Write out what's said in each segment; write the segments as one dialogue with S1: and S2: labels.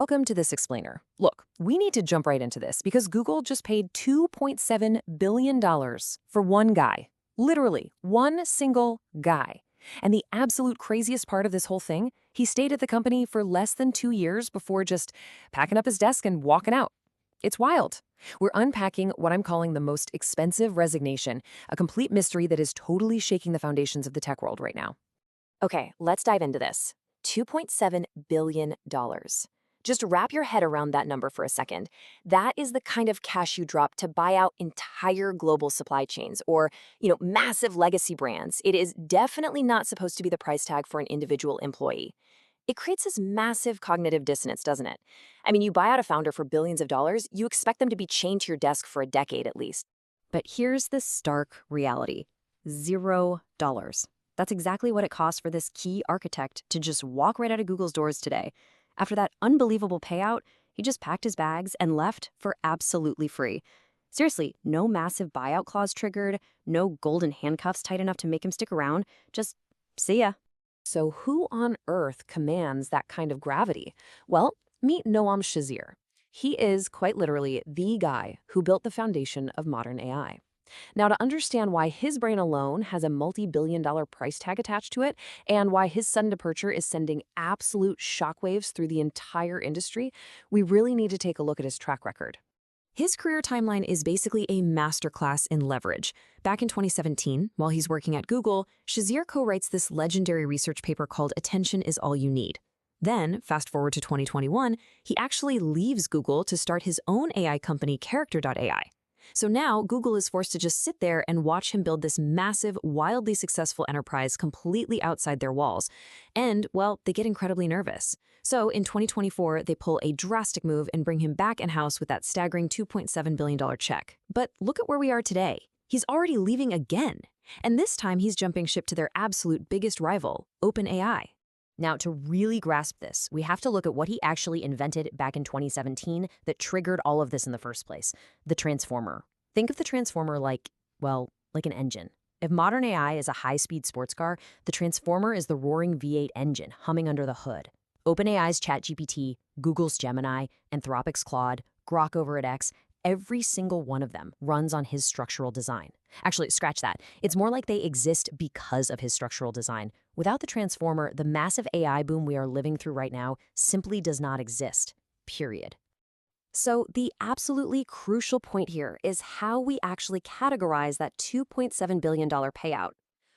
S1: Welcome to this explainer. Look, we need to jump right into this because Google just paid $2.7 billion for one guy. Literally, one single guy. And the absolute craziest part of this whole thing, he stayed at the company for less than 2 years before just packing up his desk and walking out. It's wild. We're unpacking what I'm calling the most expensive resignation, a complete mystery that is totally shaking the foundations of the tech world right now. Okay, let's dive into this. $2.7 billion. Just wrap your head around that number for a second. That is the kind of cash you drop to buy out entire global supply chains or, massive legacy brands. It is definitely not supposed to be the price tag for an individual employee. It creates this massive cognitive dissonance, doesn't it? I mean, you buy out a founder for billions of dollars, you expect them to be chained to your desk for a decade at least. But here's the stark reality. $0. That's exactly what it costs for this key architect to just walk right out of Google's doors today. After that unbelievable payout, he just packed his bags and left for absolutely free. Seriously, no massive buyout clause triggered, no golden handcuffs tight enough to make him stick around. Just see ya. So who on earth commands that kind of gravity? Well, meet Noam Shazeer. He is, quite literally, the guy who built the foundation of modern AI. Now, to understand why his brain alone has a multi-billion-dollar price tag attached to it, and why his sudden departure is sending absolute shockwaves through the entire industry, we really need to take a look at his track record. His career timeline is basically a masterclass in leverage. Back in 2017, while he's working at Google, Shazeer co-writes this legendary research paper called Attention is All You Need. Then, fast forward to 2021, he actually leaves Google to start his own AI company, Character.ai. So now, Google is forced to just sit there and watch him build this massive, wildly successful enterprise completely outside their walls. And, well, they get incredibly nervous. So in 2024, they pull a drastic move and bring him back in-house with that staggering $2.7 billion check. But look at where we are today. He's already leaving again. And this time, he's jumping ship to their absolute biggest rival, OpenAI. Now, to really grasp this, we have to look at what he actually invented back in 2017 that triggered all of this in the first place, the transformer. Think of the transformer like an engine. If modern AI is a high-speed sports car, the transformer is the roaring V8 engine humming under the hood. OpenAI's ChatGPT, Google's Gemini, Anthropic's Claude, Grok over at X, every single one of them runs on his structural design. Actually, scratch that. It's more like they exist because of his structural design. Without the transformer, the massive AI boom we are living through right now simply does not exist. Period. So the absolutely crucial point here is how we actually categorize that $2.7 billion payout.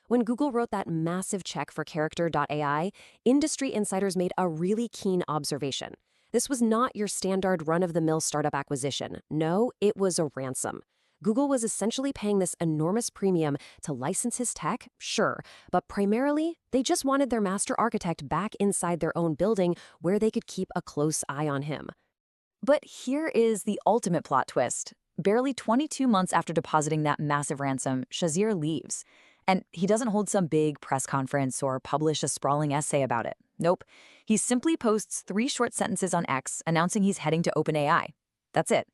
S1: When Google wrote that massive check for Character.ai, industry insiders made a really keen observation. This was not your standard run-of-the-mill startup acquisition. No, it was a ransom. Google was essentially paying this enormous premium to license his tech, sure, but primarily, they just wanted their master architect back inside their own building where they could keep a close eye on him. But here is the ultimate plot twist. Barely 22 months after depositing that massive ransom, Shazeer leaves. And he doesn't hold some big press conference or publish a sprawling essay about it. Nope. He simply posts 3 short sentences on X announcing he's heading to OpenAI. That's it.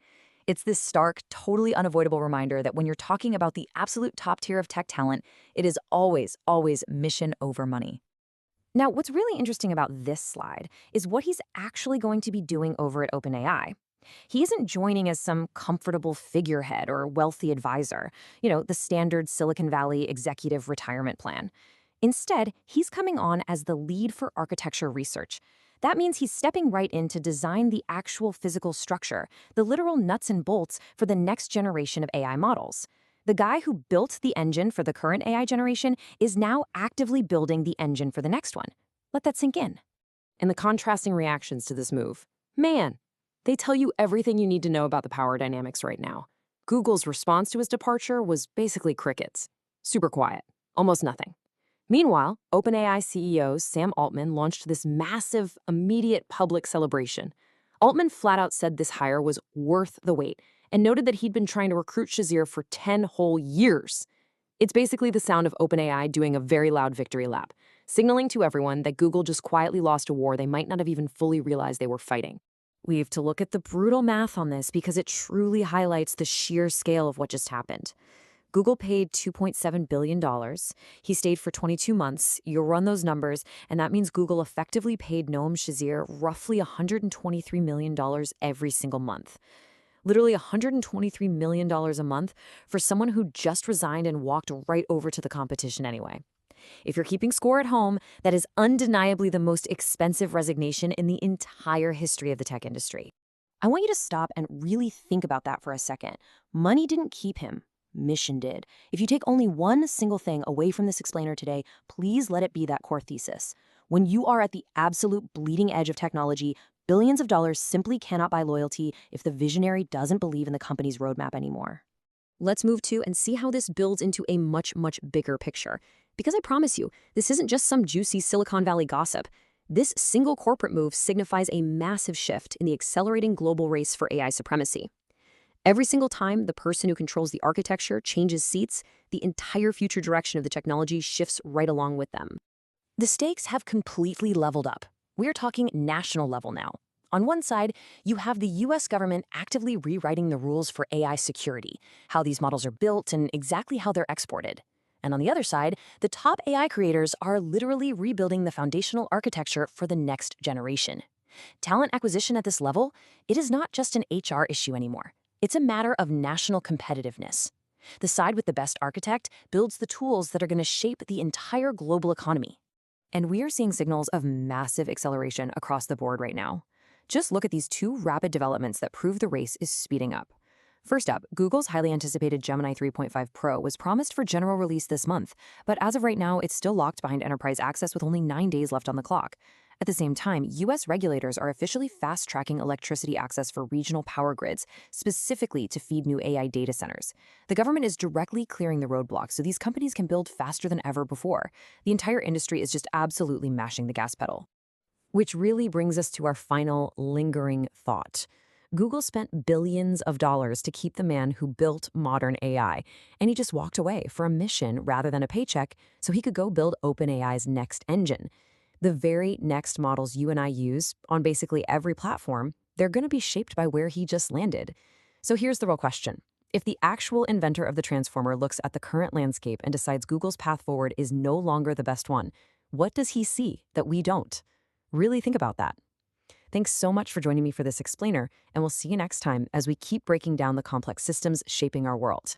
S1: It's this stark, totally unavoidable reminder that when you're talking about the absolute top tier of tech talent, it is always, always mission over money. Now, what's really interesting about this slide is what he's actually going to be doing over at OpenAI. He isn't joining as some comfortable figurehead or wealthy advisor, the standard Silicon Valley executive retirement plan. Instead, he's coming on as the lead for architecture research. That means he's stepping right in to design the actual physical structure, the literal nuts and bolts for the next generation of AI models. The guy who built the engine for the current AI generation is now actively building the engine for the next one. Let that sink in. And the contrasting reactions to this move. Man, they tell you everything you need to know about the power dynamics right now. Google's response to his departure was basically crickets. Super quiet. Almost nothing. Meanwhile, OpenAI CEO Sam Altman launched this massive, immediate public celebration. Altman flat out said this hire was worth the wait and noted that he'd been trying to recruit Shazeer for 10 whole years. It's basically the sound of OpenAI doing a very loud victory lap, signaling to everyone that Google just quietly lost a war they might not have even fully realized they were fighting. We have to look at the brutal math on this because it truly highlights the sheer scale of what just happened. Google paid $2.7 billion. He stayed for 22 months. You'll run those numbers, and that means Google effectively paid Noam Shazeer roughly $123 million every single month. Literally $123 million a month for someone who just resigned and walked right over to the competition anyway. If you're keeping score at home, that is undeniably the most expensive resignation in the entire history of the tech industry.
S2: I want you to stop and really think about that for a second. Money didn't keep him. Mission did. If you take only one single thing away from this explainer today, please let it be that core thesis. When you are at the absolute bleeding edge of technology, billions of dollars simply cannot buy loyalty if the visionary doesn't believe in the company's roadmap anymore.
S1: Let's move to and see how this builds into a much, much bigger picture. Because I promise you, this isn't just some juicy Silicon Valley gossip. This single corporate move signifies a massive shift in the accelerating global race for AI supremacy. Every single time the person who controls the architecture changes seats, the entire future direction of the technology shifts right along with them. The stakes have completely leveled up. We're talking national level now. On one side, you have the US government actively rewriting the rules for AI security, how these models are built and exactly how they're exported. And on the other side, the top AI creators are literally rebuilding the foundational architecture for the next generation. Talent acquisition at this level, it is not just an HR issue anymore. It's a matter of national competitiveness. The side with the best architect builds the tools that are going to shape the entire global economy. And we are seeing signals of massive acceleration across the board right now. Just look at these two rapid developments that prove the race is speeding up. First up, Google's highly anticipated Gemini 3.5 Pro was promised for general release this month, but as of right now, it's still locked behind enterprise access with only 9 days left on the clock. At the same time, US regulators are officially fast-tracking electricity access for regional power grids, specifically to feed new AI data centers. The government is directly clearing the roadblocks so these companies can build faster than ever before. The entire industry is just absolutely mashing the gas pedal. Which really brings us to our final lingering thought. Google spent billions of dollars to keep the man who built modern AI, and he just walked away for a mission rather than a paycheck so he could go build OpenAI's next engine. The very next models you and I use on basically every platform, they're going to be shaped by where he just landed. So here's the real question. If the actual inventor of the transformer looks at the current landscape and decides Google's path forward is no longer the best one, what does he see that we don't? Really think about that. Thanks so much for joining me for this explainer, and we'll see you next time as we keep breaking down the complex systems shaping our world.